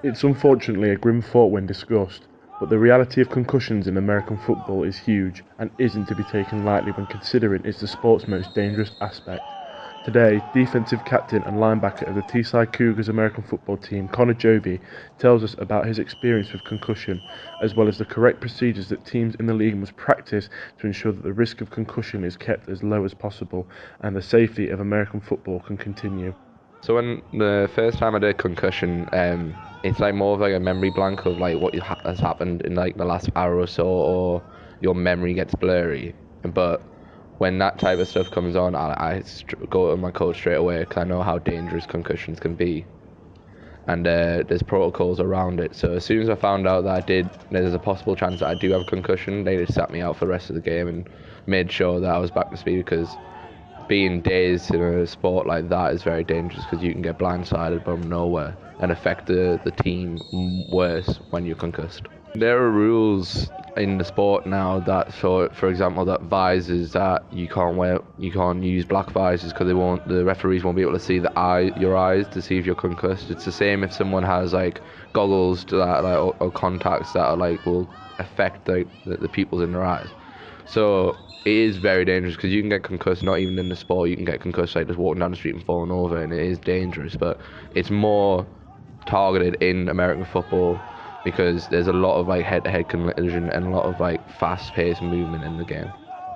It's unfortunately a grim thought when discussed, but the reality of concussions in American football is huge and isn't to be taken lightly when considering it's the sport's most dangerous aspect. Today, defensive captain and linebacker of the Teesside Cougars American football team, Connor Jobe, tells us about his experience with concussion, as well as the correct procedures that teams in the league must practice to ensure that the risk of concussion is kept as low as possible and the safety of American football can continue. So when the first time I did concussion, it's like more of like a memory blank of like what has happened in like the last hour or so, or your memory gets blurry. But when that type of stuff comes on, I go to my coach straight away because I know how dangerous concussions can be, and there's protocols around it. So as soon as I found out that there's a possible chance that I do have a concussion, they just sat me out for the rest of the game and made sure that I was back to speed because being dazed in a sport like that is very dangerous because you can get blindsided from nowhere and affect the team worse when you're concussed. There are rules in the sport now that, so for example, that visors that you can't use black visors because the referees won't be able to see your eyes to see if you're concussed. It's the same if someone has like goggles that like or contacts that are like will affect the pupils in their eyes. So it is very dangerous because you can get concussed not even in the sport. You can get concussed like just walking down the street and falling over, and it is dangerous. But it's more targeted in American football because there's a lot of like head-to-head collision and a lot of like fast-paced movement in the game.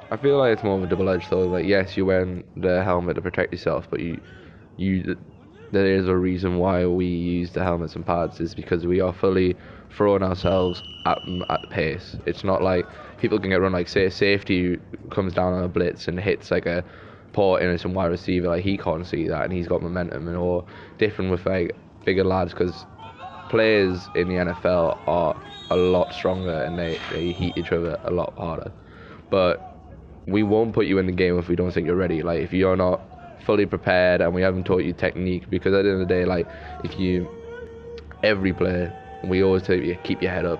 I feel like it's more of a double-edged sword. Like yes, you're wearing the helmet to protect yourself, but you there is a reason why we use the helmets and pads is because we are fully throwing ourselves at the pace. It's not like people can get run like say safety comes down on a blitz and hits like a poor innocent wide receiver, like he can't see that and he's got momentum, and or different with like bigger lads because players in the NFL are a lot stronger and they heat each other a lot harder. But we won't put you in the game if we don't think you're ready. Like if you're not fully prepared and we haven't taught you technique, because at the end of the day, like every player, we always tell you keep your head up,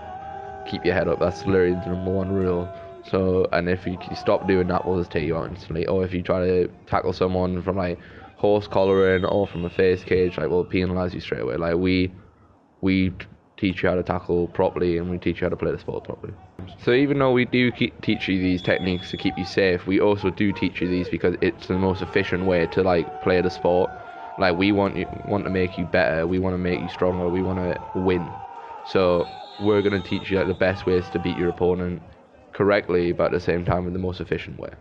keep your head up. That's literally the number one rule. So, and if you stop doing that, we'll just take you out instantly. Or if you try to tackle someone from like horse collaring or from a face cage, like we'll penalise you straight away. Like we teach you how to tackle properly and we teach you how to play the sport properly. So even though we do teach you these techniques to keep you safe, we also do teach you these because it's the most efficient way to like play the sport. Like we want to make you better, we want to make you stronger, we want to win. So we're going to teach you like the best ways to beat your opponent correctly, but at the same time in the most efficient way.